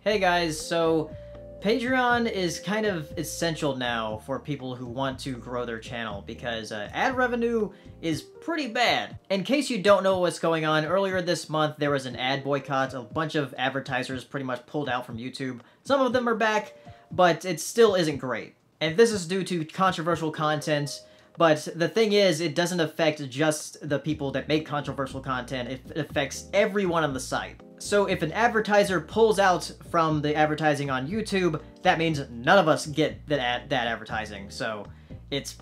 Hey guys, so Patreon is kind of essential now for people who want to grow their channel because ad revenue is pretty bad. In case you don't know what's going on, earlier this month there was an ad boycott. A bunch of advertisers pretty much pulled out from YouTube. Some of them are back, but it still isn't great. And this is due to controversial content. But the thing is, it doesn't affect just the people that make controversial content, it affects everyone on the site. So if an advertiser pulls out from the advertising on YouTube, that means none of us get that advertising. So it's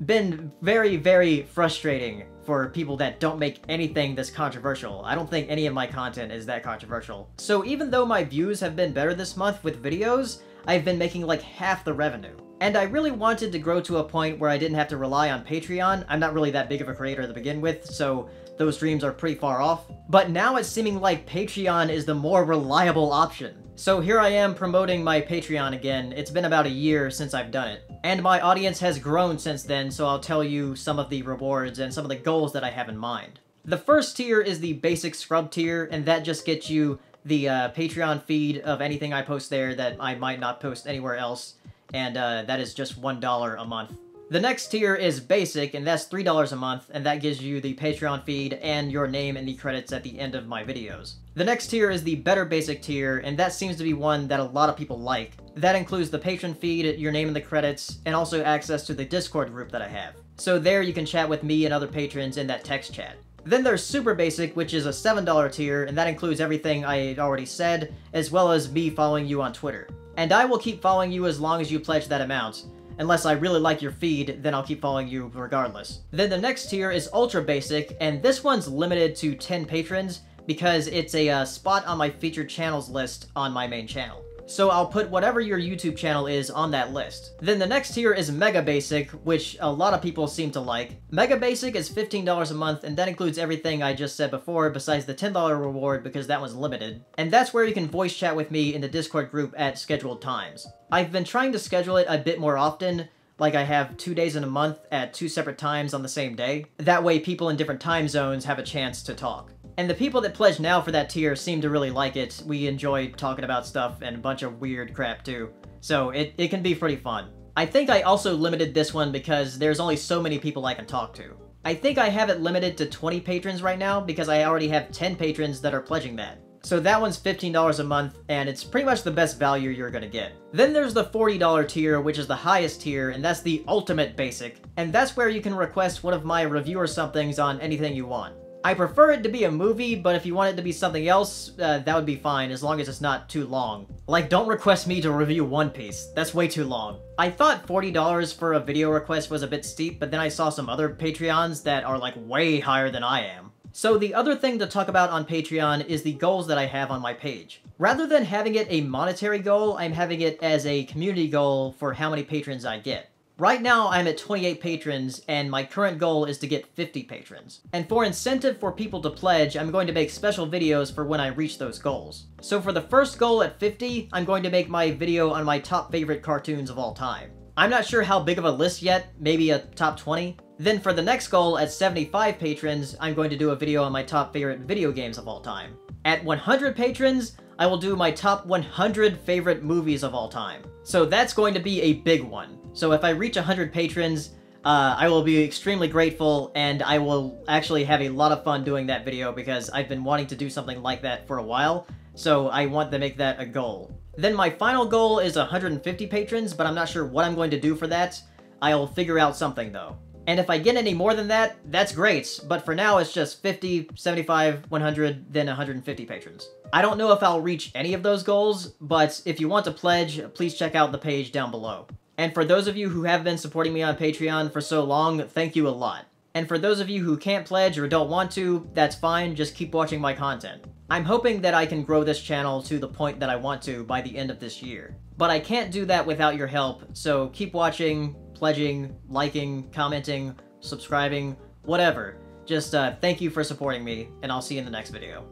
been very, very frustrating for people that don't make anything that's controversial. I don't think any of my content is that controversial. So even though my views have been better this month with videos, I've been making like half the revenue. And I really wanted to grow to a point where I didn't have to rely on Patreon. I'm not really that big of a creator to begin with, so those dreams are pretty far off. But now it's seeming like Patreon is the more reliable option. So here I am promoting my Patreon again. It's been about a year since I've done it. And my audience has grown since then, so I'll tell you some of the rewards and some of the goals that I have in mind. The first tier is the basic scrub tier, and that just gets you the Patreon feed of anything I post there that I might not post anywhere else. And that is just $1 a month. The next tier is basic, and that's $3 a month, and that gives you the Patreon feed and your name in the credits at the end of my videos. The next tier is the better basic tier, and that seems to be one that a lot of people like. That includes the patron feed, your name in the credits, and also access to the Discord group that I have. So there you can chat with me and other patrons in that text chat. Then there's Super Basic, which is a $7 tier, and that includes everything I already said, as well as me following you on Twitter. And I will keep following you as long as you pledge that amount. Unless I really like your feed, then I'll keep following you regardless. Then the next tier is Ultra Basic, and this one's limited to 10 patrons because it's a spot on my featured channels list on my main channel. So I'll put whatever your YouTube channel is on that list. Then the next tier is Mega Basic, which a lot of people seem to like. Mega Basic is $15 a month, and that includes everything I just said before besides the $10 reward because that one's limited. And that's where you can voice chat with me in the Discord group at scheduled times. I've been trying to schedule it a bit more often, like I have 2 days in a month at 2 separate times on the same day. That way people in different time zones have a chance to talk. And the people that pledge now for that tier seem to really like it. We enjoy talking about stuff and a bunch of weird crap too. So it can be pretty fun. I think I also limited this one because there's only so many people I can talk to. I think I have it limited to 20 patrons right now because I already have 10 patrons that are pledging that. So that one's $15 a month, and it's pretty much the best value you're gonna get. Then there's the $40 tier, which is the highest tier, and that's the ultimate basic. And that's where you can request one of my review or somethings on anything you want. I prefer it to be a movie, but if you want it to be something else, that would be fine, as long as it's not too long. Like, don't request me to review One Piece. That's way too long. I thought $40 for a video request was a bit steep, but then I saw some other Patreons that are, like, way higher than I am. So the other thing to talk about on Patreon is the goals that I have on my page. Rather than having it a monetary goal, I'm having it as a community goal for how many patrons I get. Right now, I'm at 28 patrons, and my current goal is to get 50 patrons. And for incentive for people to pledge, I'm going to make special videos for when I reach those goals. So for the first goal at 50, I'm going to make my video on my top favorite cartoons of all time. I'm not sure how big of a list yet, maybe a top 20. Then for the next goal at 75 patrons, I'm going to do a video on my top favorite video games of all time. At 100 patrons, I will do my top 100 favorite movies of all time. So that's going to be a big one. So if I reach 100 patrons, I will be extremely grateful, and I will actually have a lot of fun doing that video because I've been wanting to do something like that for a while, so I want to make that a goal. Then my final goal is 150 patrons, but I'm not sure what I'm going to do for that. I'll figure out something though. And if I get any more than that, that's great, but for now it's just 50, 75, 100, then 150 patrons. I don't know if I'll reach any of those goals, but if you want to pledge, please check out the page down below. And for those of you who have been supporting me on Patreon for so long, thank you a lot. And for those of you who can't pledge or don't want to, that's fine, just keep watching my content. I'm hoping that I can grow this channel to the point that I want to by the end of this year. But I can't do that without your help, so keep watching, pledging, liking, commenting, subscribing, whatever. Just thank you for supporting me, and I'll see you in the next video.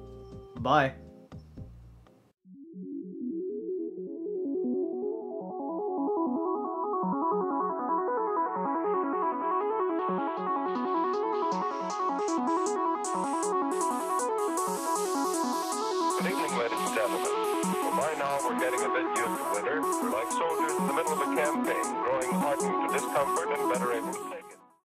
Bye. Predicting where to settle them. By now, we're getting a bit used to winter, like soldiers in the middle of a campaign, growing hardened to discomfort and better able to take